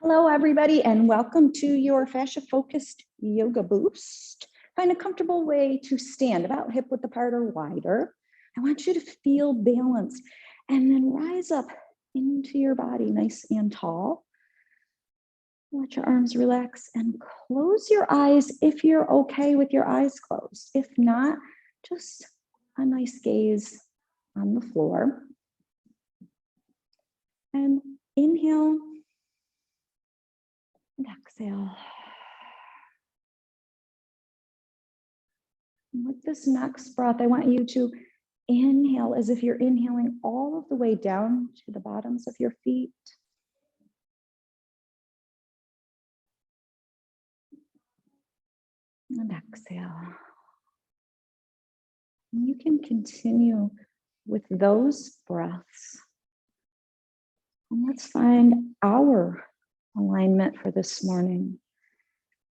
Hello, everybody, and welcome to your fascia-focused yoga boost. Find a comfortable way to stand, about hip width apart or wider. I want you to feel balanced and then rise up into your body nice and tall. Let your arms relax and close your eyes if you're okay with your eyes closed. If not, just a nice gaze on the floor. And inhale. And exhale. And with this next breath, I want you to inhale as if you're inhaling all of the way down to the bottoms of your feet. And exhale. And you can continue with those breaths. And let's find our alignment for this morning.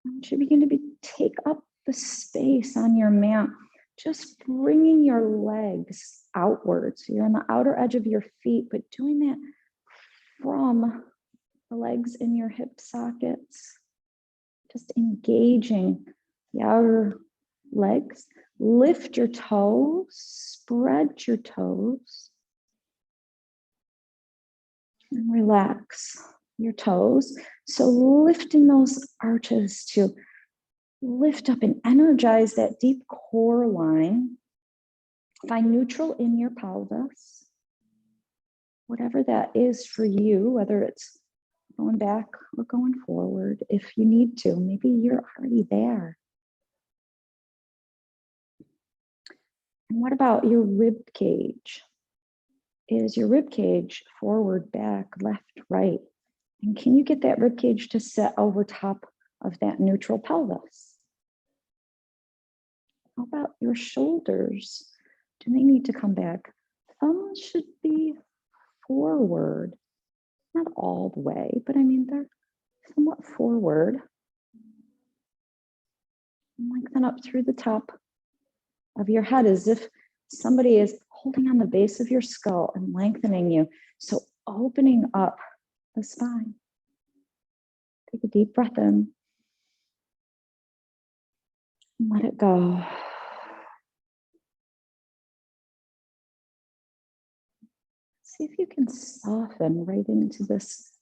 I want you to begin to take up the space on your mat, just bringing your legs outwards. You're on the outer edge of your feet, but doing that from the legs in your hip sockets, just engaging the outer legs. Lift your toes, spread your toes, and relax your toes. So lifting those arches to lift up and energize that deep core line. Find neutral in your pelvis. Whatever that is for you, whether it's going back or going forward, if you need to, maybe you're already there. And what about your rib cage? Is your rib cage forward, back, left, right? And can you get that rib cage to sit over top of that neutral pelvis? How about your shoulders? Do they need to come back? Thumbs should be forward, not all the way, but I mean, they're somewhat forward. And lengthen up through the top of your head as if somebody is holding on the base of your skull and lengthening you. So opening up the spine. Take a deep breath in. And let it go. See if you can soften right into this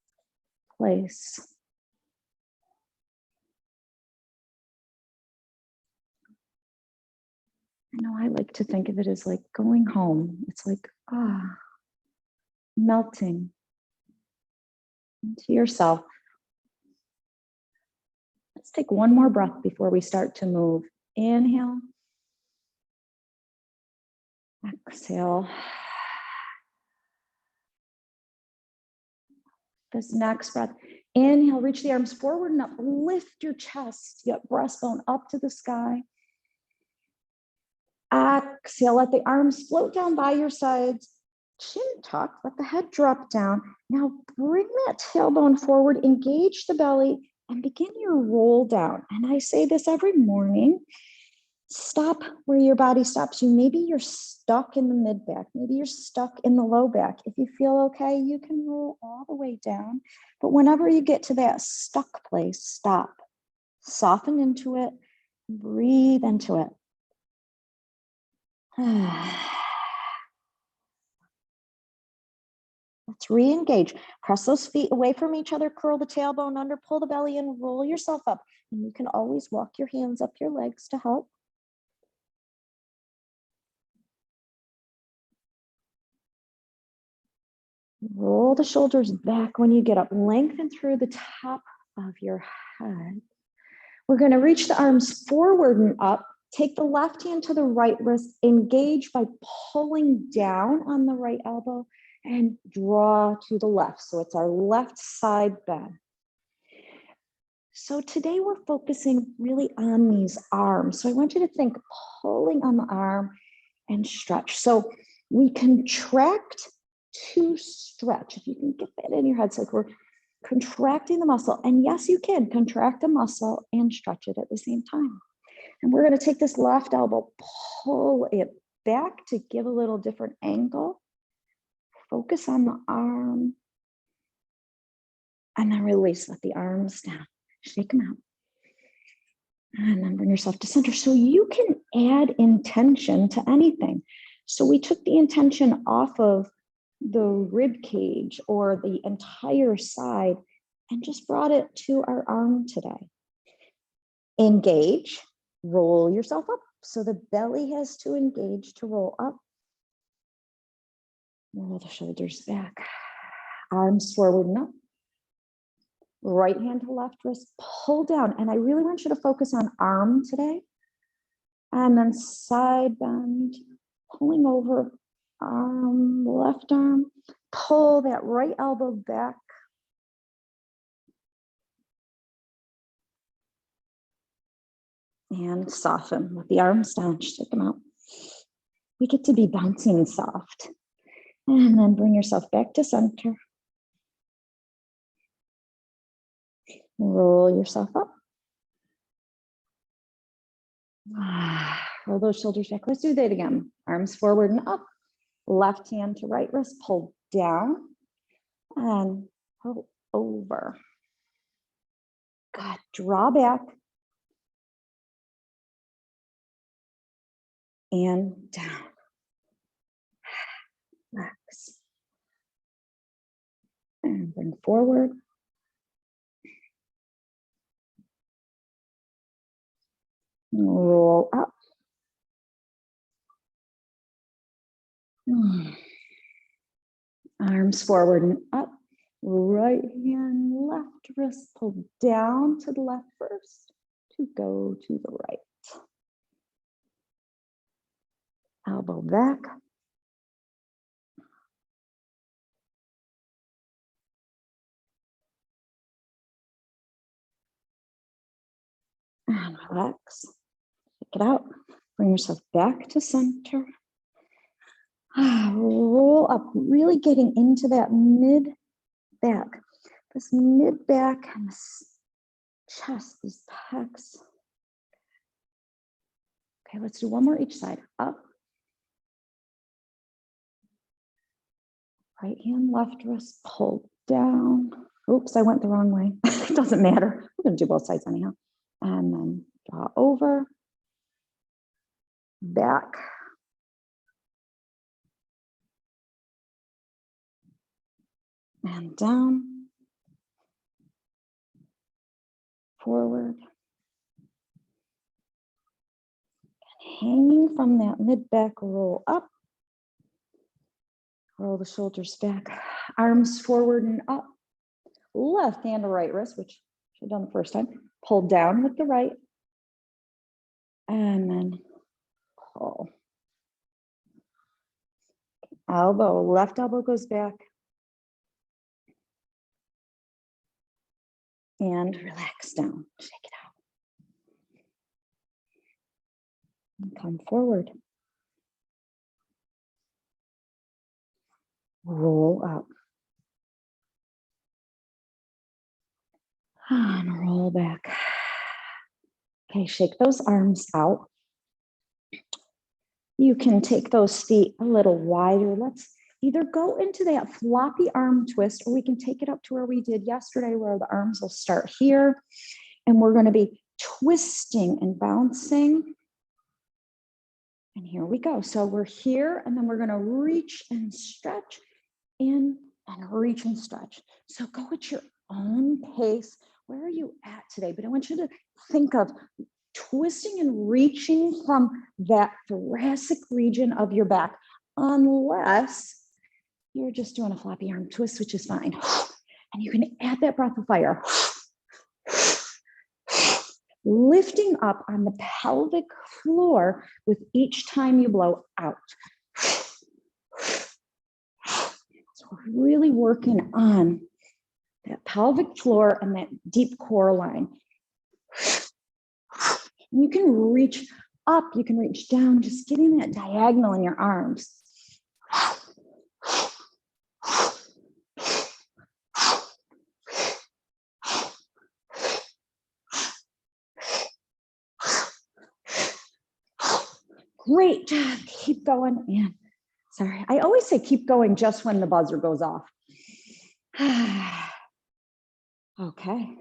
place. I know I like to think of it as like going home. It's like, melting into yourself. Let's take one more breath before we start to move. Inhale. Exhale. This next breath, inhale, reach the arms forward and up, lift your chest, your breastbone up to the sky. Exhale, let the arms float down by your sides, chin tuck, let the head drop down. Now bring that tailbone forward, engage the belly, and begin your roll down. And I say this every morning. Stop where your body stops you. Maybe you're stuck in the mid back. Maybe you're stuck in the low back. If you feel okay, you can roll all the way down. But whenever you get to that stuck place, stop. Soften into it. Breathe into it. Let's re-engage. Press those feet away from each other. Curl the tailbone under. Pull the belly in. Roll yourself up. And you can always walk your hands up your legs to help. Roll the shoulders back when you get up. Lengthen through the top of your head. We're going to reach the arms forward and up. Take the left hand to the right wrist. Engage by pulling down on the right elbow and draw to the left. So it's our left side bend. So today we're focusing really on these arms. So I want you to think pulling on the arm and stretch. So we contract to stretch. If you can get that in your head, it's like we're contracting the muscle. And yes, you can contract a muscle and stretch it at the same time. And we're going to take this left elbow, pull it back to give a little different angle. Focus on the arm. And then release, let the arms down, shake them out. And then bring yourself to center. So you can add intention to anything. So we took the intention off of the rib cage or the entire side and just brought it to our arm today. Engage, roll yourself up. So the belly has to engage to roll up. Roll the shoulders back. Arms forward and up. Right hand to left wrist, pull down. And I really want you to focus on arm today. And then side bend, pulling over arm, left arm. Pull that right elbow back. And soften with the arms down, shake them out. We get to be bouncing soft. And then bring yourself back to center. Roll yourself up. Roll those shoulders back. Let's do that again. Arms forward and up. Left hand to right wrist. Pull down and pull over. Good. Draw back. And down. Relax. And bring forward. Roll up. Arms forward and up. Right hand, left wrist, pull down to the left first to go to the right. Elbow back. And relax. Take it out. Bring yourself back to center. Roll up, really getting into that mid back. This mid back and this chest, these pecs. Okay, let's do one more each side. Up. Right hand, left wrist, pull down. Oops, I went the wrong way. It doesn't matter. I'm going to do both sides anyhow. And then draw over. Back. And down. Forward. And hanging from that mid-back, roll up. Roll the shoulders back. Arms forward and up. Left hand to right wrist, which I should have done the first time. Pull down with the right. And then pull. Elbow, left elbow goes back. And relax down. Shake it out. And come forward. Roll up. And roll back. Okay, shake those arms out. You can take those feet a little wider. Let's either go into that floppy arm twist, or we can take it up to where we did yesterday, where the arms will start here. And we're going to be twisting and bouncing. And here we go. So we're here, and then we're going to reach and stretch in and reach and stretch. So go at your own pace. Where are you at today? But I want you to think of twisting and reaching from that thoracic region of your back, unless you're just doing a floppy arm twist, which is fine. And you can add that breath of fire. Lifting up on the pelvic floor with each time you blow out. So we're really working on that pelvic floor and that deep core line. You can reach up, you can reach down, just getting that diagonal in your arms. Great job. Keep going. And sorry, I always say keep going just when the buzzer goes off. Okay.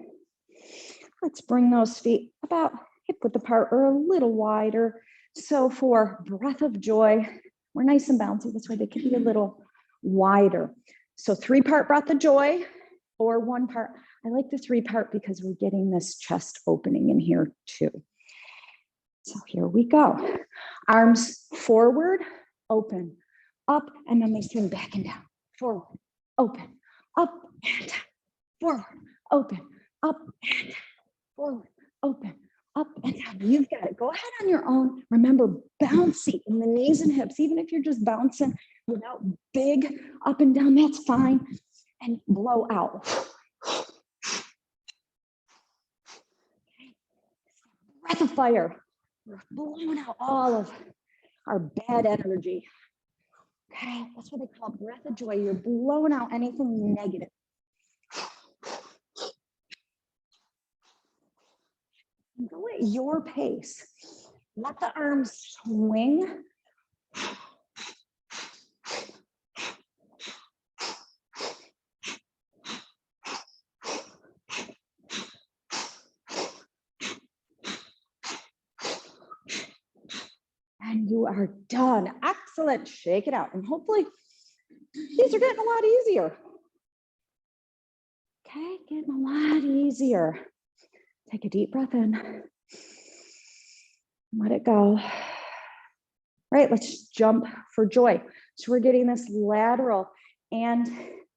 Let's bring those feet about hip width apart or a little wider. So for breath of joy, we're nice and bouncy this way. They can be a little wider. So 3-part breath of joy or 1 part. I like the 3-part because we're getting this chest opening in here too. So here we go. Arms forward, open, up, and then they swing back and down. Forward, open, up and down. Forward, open, up and down. Forward, open, up and down. You've got it. Go ahead on your own. Remember, bouncy in the knees and hips, even if you're just bouncing without big up and down, that's fine. And blow out. Breath of fire. We're blowing out all of our bad energy. Okay, that's what they call breath of joy. You're blowing out anything negative. Go at your pace. Let the arms swing. And you are done. Excellent. Shake it out. And hopefully these are getting a lot easier. Okay, getting a lot easier. Take a deep breath in. Let it go. All right, let's jump for joy. So we're getting this lateral and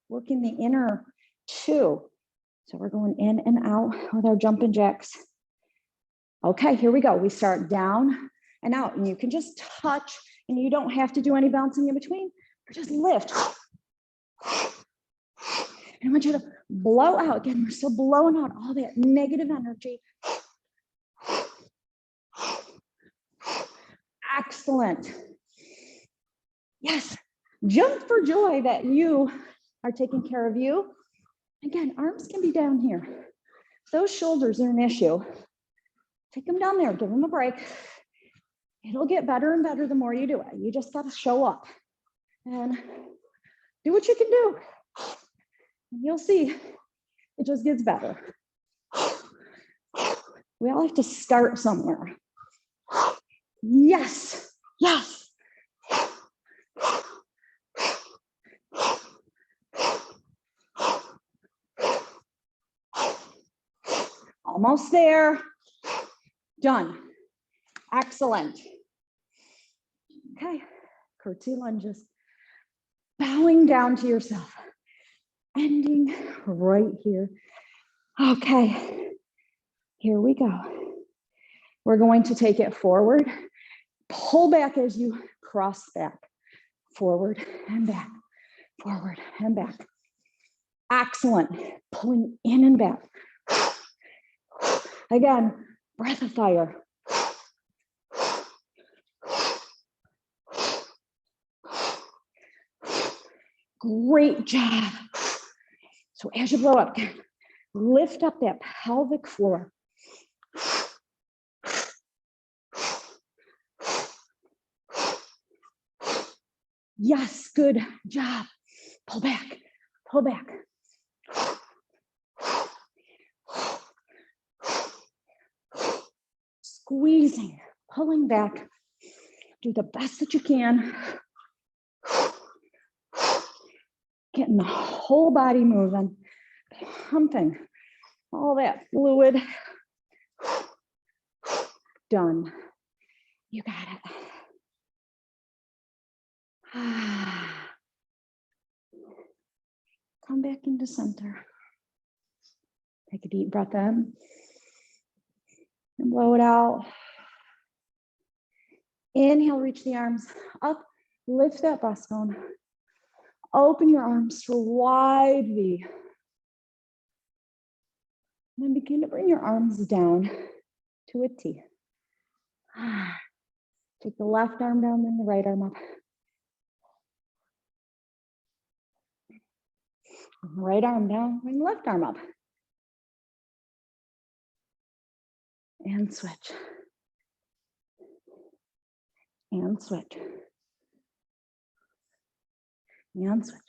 working the inner too. So we're going in and out with our jumping jacks. Okay, here we go. We start down and out, and you can just touch, and you don't have to do any bouncing in between. Just lift. And I want you to blow out. Again, we're still blowing out all that negative energy. Excellent. Yes, jump for joy that you are taking care of you. Again, arms can be down here. If those shoulders are an issue, take them down there, give them a break. It'll get better and better the more you do it. You just got to show up and do what you can do. And you'll see it just gets better. We all have to start somewhere. Yes, yes. Almost there. Done. Excellent. Okay, curtsy lunges. Bowing down to yourself. Ending right here. Okay, here we go. We're going to take it forward. Pull back as you cross back. Forward and back. Forward and back. Excellent. Pulling in and back. Again, breath of fire. Great job. So as you blow up, lift up that pelvic floor. Yes, good job. Pull back, pull back. Squeezing, pulling back. Do the best that you can. Getting the whole body moving, pumping all that fluid. Done. You got it. Come back into center. Take a deep breath in and blow it out. Inhale, reach the arms up, lift that breastbone. Open your arms to a wide V. And then begin to bring your arms down to a T. Take the left arm down, then the right arm up. Right arm down, bring the left arm up. And switch. And switch. And switch.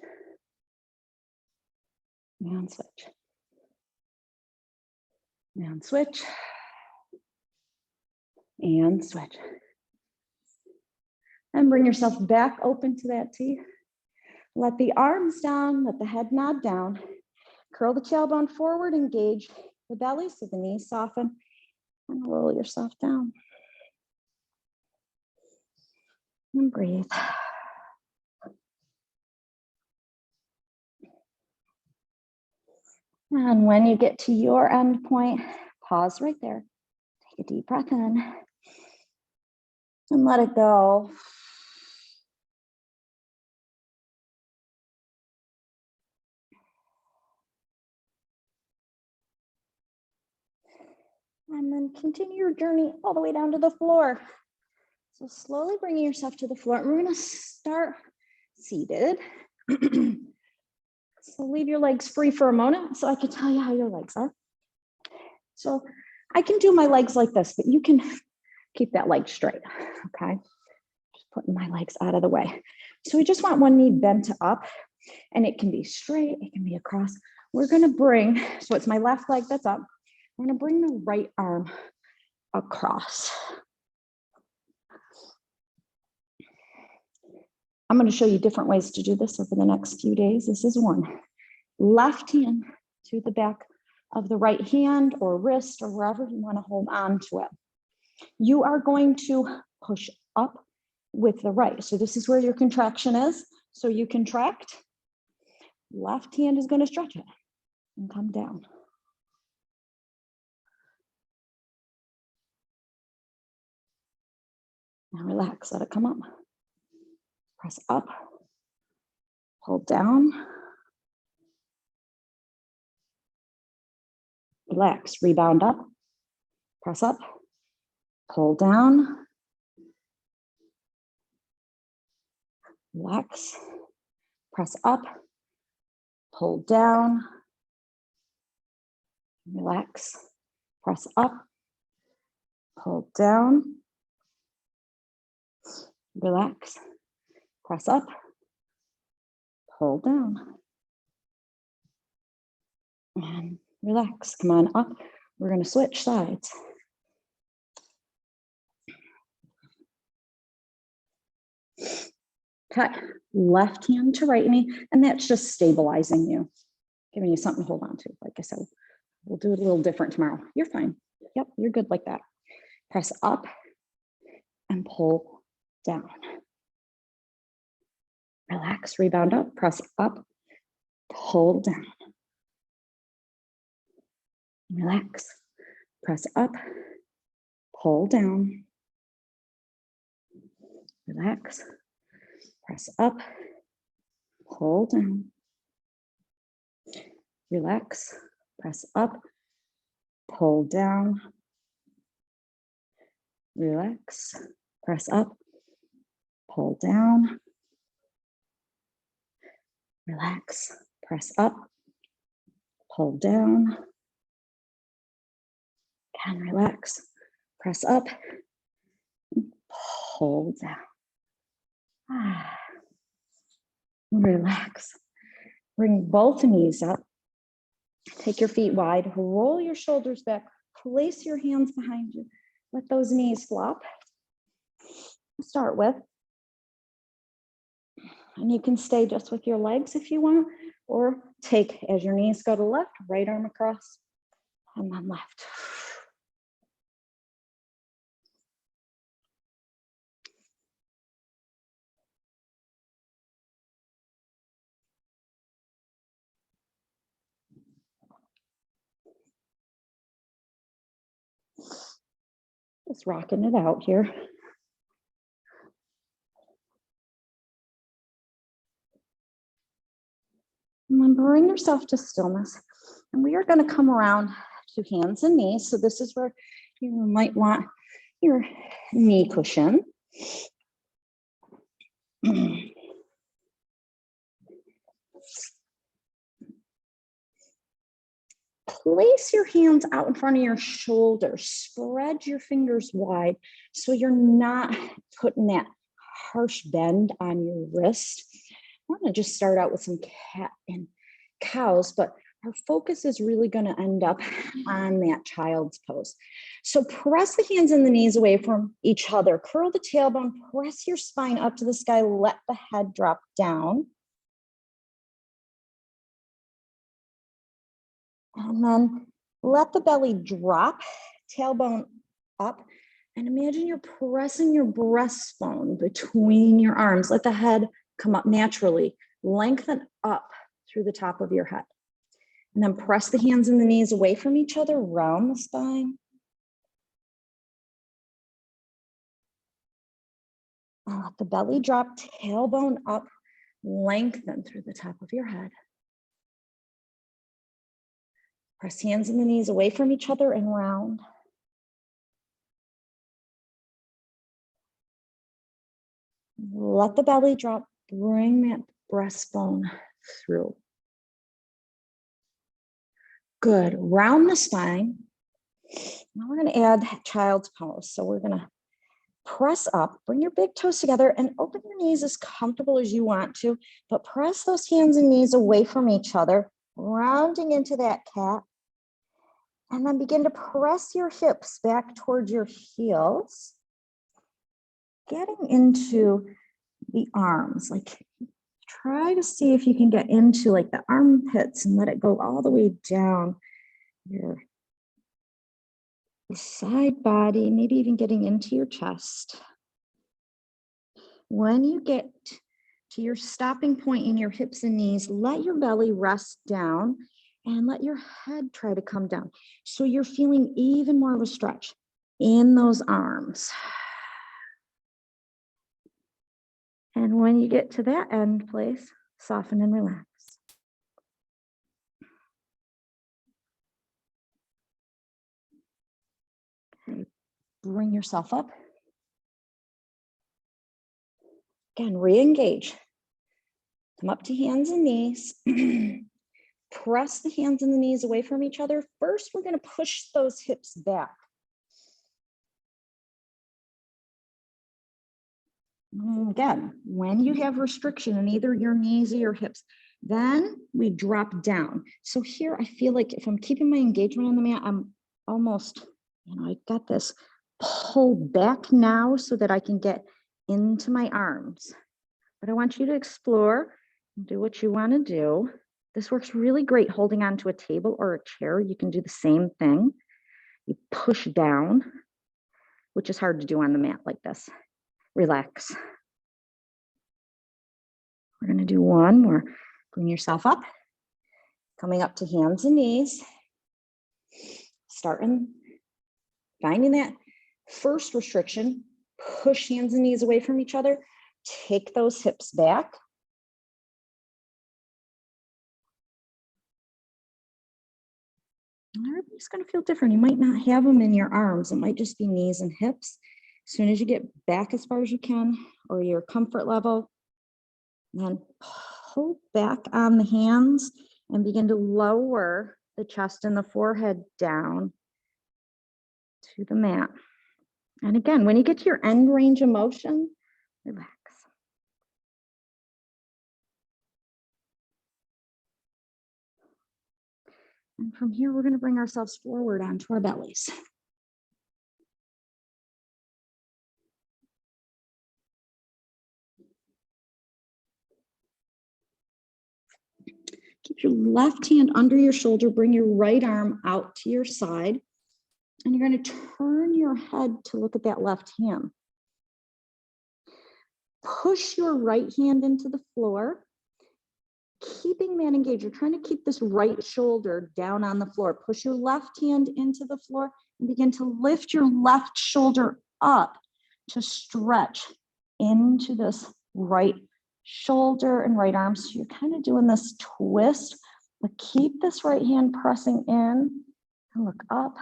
And switch. And switch. And switch. And bring yourself back open to that T. Let the arms down, let the head nod down. Curl the tailbone forward, engage the belly so the knees soften, and roll yourself down. And breathe. And when you get to your end point, pause right there. Take a deep breath in and let it go. And then continue your journey all the way down to the floor. So slowly bringing yourself to the floor. And we're going to start seated. So leave your legs free for a moment so I can tell you how your legs are. So I can do my legs like this, but you can keep that leg straight, okay? Just putting my legs out of the way. So we just want one knee bent up, and it can be straight, it can be across. We're gonna bring, so it's my left leg that's up. I'm gonna bring the right arm across. I'm gonna show you different ways to do this over the next few days. This is one. Left hand to the back of the right hand or wrist or wherever you want to hold on to it. You are going to push up with the right. So this is where your contraction is. So you contract. Left hand is going to stretch it and come down. Now relax, let it come up. Press up, hold down. Relax, rebound up, press up, pull down. Relax, press up, pull down. Relax, press up, pull down. Relax, press up, pull down. And relax, come on up. We're going to switch sides. Cut left hand to right knee, and that's just stabilizing you, giving you something to hold on to. Like I said, we'll do it a little different tomorrow. You're fine. Yep, you're good like that. Press up and pull down. Relax, rebound up, press up, pull down. Relax, press up, pull down. Relax, press up, pull down. Relax, press up, pull down. Relax, press up, pull down. Relax, press up, pull down. And relax, press up, pull down. Relax. Bring both knees up. Take your feet wide, roll your shoulders back, place your hands behind you. Let those knees flop. Start with. And you can stay just with your legs if you want, or take as your knees go to left, right arm across, and then left. Just rocking it out here. And then bring yourself to stillness. And we are going to come around to hands and knees. So this is where you might want your knee cushion. Place your hands out in front of your shoulders. Spread your fingers wide so you're not putting that harsh bend on your wrist. I'm going to just start out with some cat and cows, but our focus is really going to end up on that child's pose. So press the hands and the knees away from each other. Curl the tailbone, press your spine up to the sky, let the head drop down. And then let the belly drop, tailbone up. And imagine you're pressing your breastbone between your arms. Let the head come up naturally. Lengthen up through the top of your head. And then press the hands and the knees away from each other, round the spine. And let the belly drop, tailbone up, lengthen through the top of your head. Press hands and the knees away from each other and round. Let the belly drop, bring that breastbone through. Good, round the spine. Now we're gonna add child's pose. So we're gonna press up, bring your big toes together and open your knees as comfortable as you want to, but press those hands and knees away from each other, rounding into that cat. And then begin to press your hips back towards your heels, getting into the arms. Like try to see if you can get into like the armpits and let it go all the way down your side body, maybe even getting into your chest. When you get to your stopping point in your hips and knees, let your belly rest down and let your head try to come down. So you're feeling even more of a stretch in those arms. And when you get to that end place, soften and relax. Okay, bring yourself up. Again, re-engage. Come up to hands and knees. Press the hands and the knees away from each other. First, we're going to push those hips back. Again, when you have restriction in either your knees or your hips, then we drop down. So here, I feel like if I'm keeping my engagement on the mat, I'm almost, I got this pull back now so that I can get into my arms. But I want you to explore and do what you want to do. This works really great holding onto a table or a chair. You can do the same thing. You push down, which is hard to do on the mat like this. Relax. We're going to do one more. Bring yourself up, coming up to hands and knees. Starting, finding that first restriction. Push hands and knees away from each other. Take those hips back. Everybody's going to feel different. You might not have them in your arms. It might just be knees and hips. As soon as you get back as far as you can, or your comfort level, then pull back on the hands and begin to lower the chest and the forehead down to the mat. And again, when you get to your end range of motion, relax. And from here, we're going to bring ourselves forward onto our bellies. Keep your left hand under your shoulder, bring your right arm out to your side, and you're going to turn your head to look at that left hand. Push your right hand into the floor, keeping that engaged. You're trying to keep this right shoulder down on the floor. Push your left hand into the floor and begin to lift your left shoulder up to stretch into this right shoulder and right arm. So you're kind of doing this twist, but keep this right hand pressing in and look up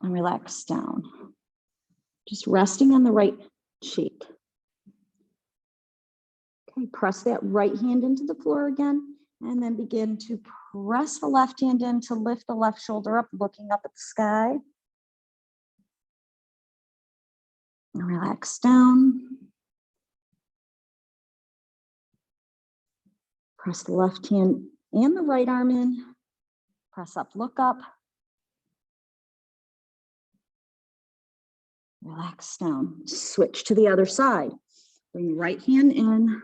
and relax down. Just resting on the right cheek. Okay, press that right hand into the floor again, and then begin to press the left hand in to lift the left shoulder up, looking up at the sky. And relax down. Press the left hand and the right arm in. Press up, look up. Relax down. Switch to the other side. Bring the right hand in,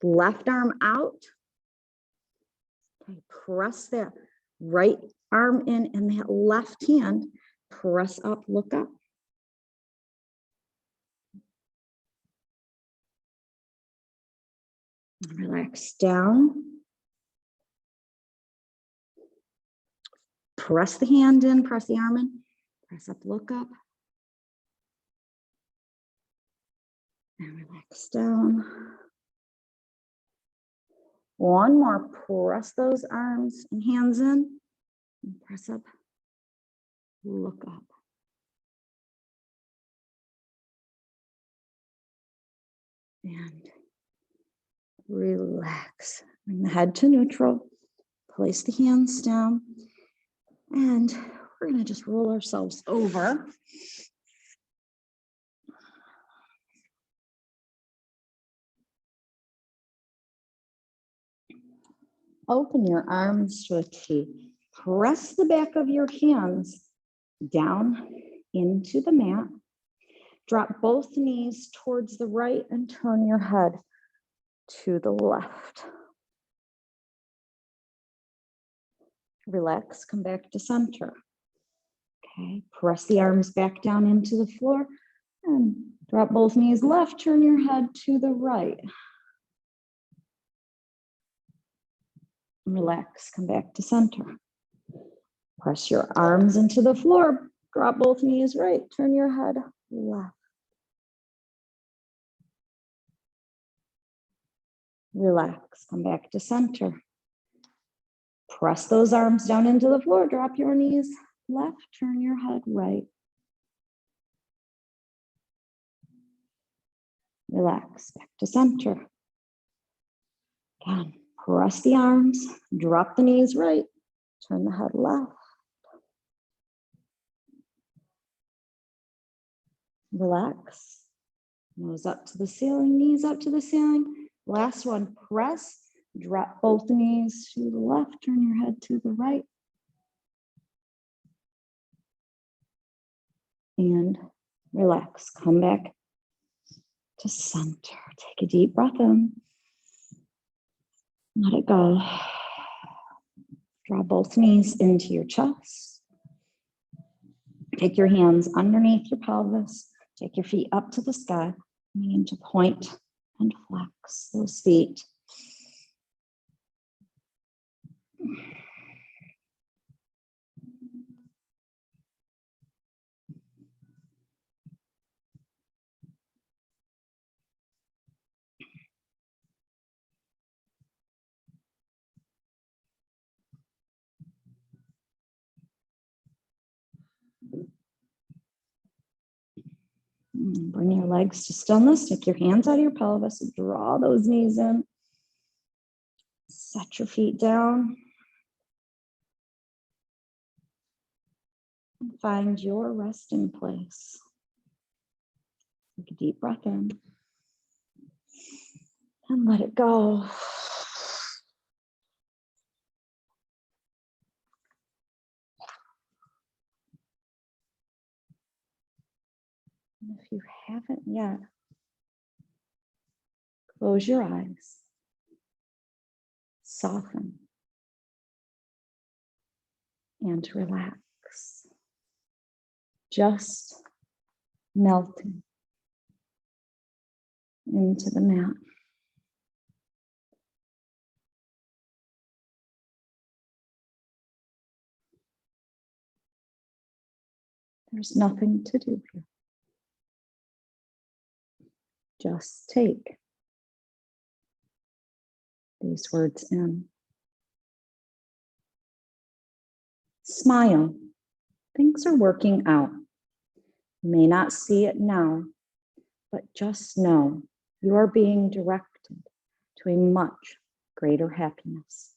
left arm out. Okay, press that right arm in and that left hand. Press up, look up. Relax down. Press the hand in, press the arm in. Press up, look up. And relax down. One more, press those arms and hands in. And press up, look up. And relax. Bring the head to neutral. Place the hands down. And we're going to just roll ourselves over. Open your arms to a T. Press the back of your hands down into the mat. Drop both knees towards the right and turn your head to the left. Relax, come back to center. Okay, press the arms back down into the floor and drop both knees left, turn your head to the right. Relax, come back to center. Press your arms into the floor, drop both knees right, turn your head left. Relax, come back to center. Press those arms down into the floor, drop your knees left, turn your head right. Relax, back to center. Again, press the arms, drop the knees right, turn the head left. Relax, nose up to the ceiling, knees up to the ceiling. Last one, press, drop both knees to the left, turn your head to the right. And relax, come back to center. Take a deep breath in. Let it go. Draw both knees into your chest. Take your hands underneath your pelvis. Take your feet up to the sky. Begin to point and flex those feet. Bring your legs to stillness. Take your hands out of your pelvis. Draw those knees in. Set your feet down. And find your resting place. Take a deep breath in. And let it go. And if you haven't yet, close your eyes. Soften. And relax. Just melting into the mat. There's nothing to do here. Just take these words in. Smile. Things are working out. You may not see it now, but just know you are being directed to a much greater happiness.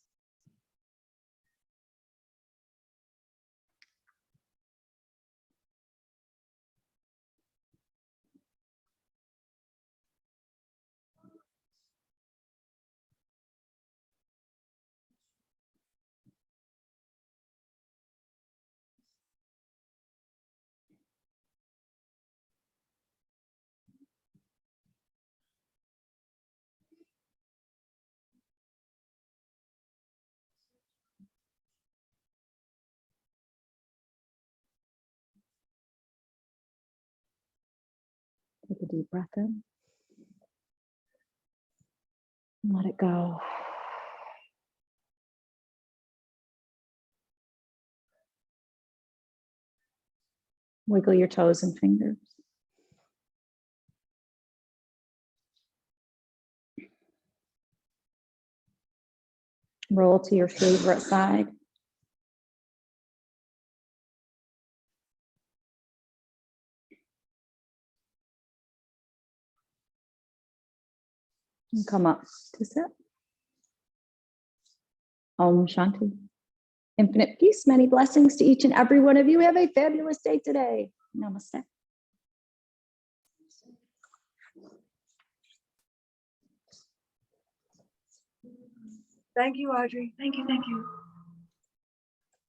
Take a deep breath in. And let it go. Wiggle your toes and fingers. Roll to your favorite side. And come up to sit. Om Shanti. Infinite peace, many blessings to each and every one of you. Have a fabulous day today. Namaste. Thank you, Audrey. Thank you, thank you.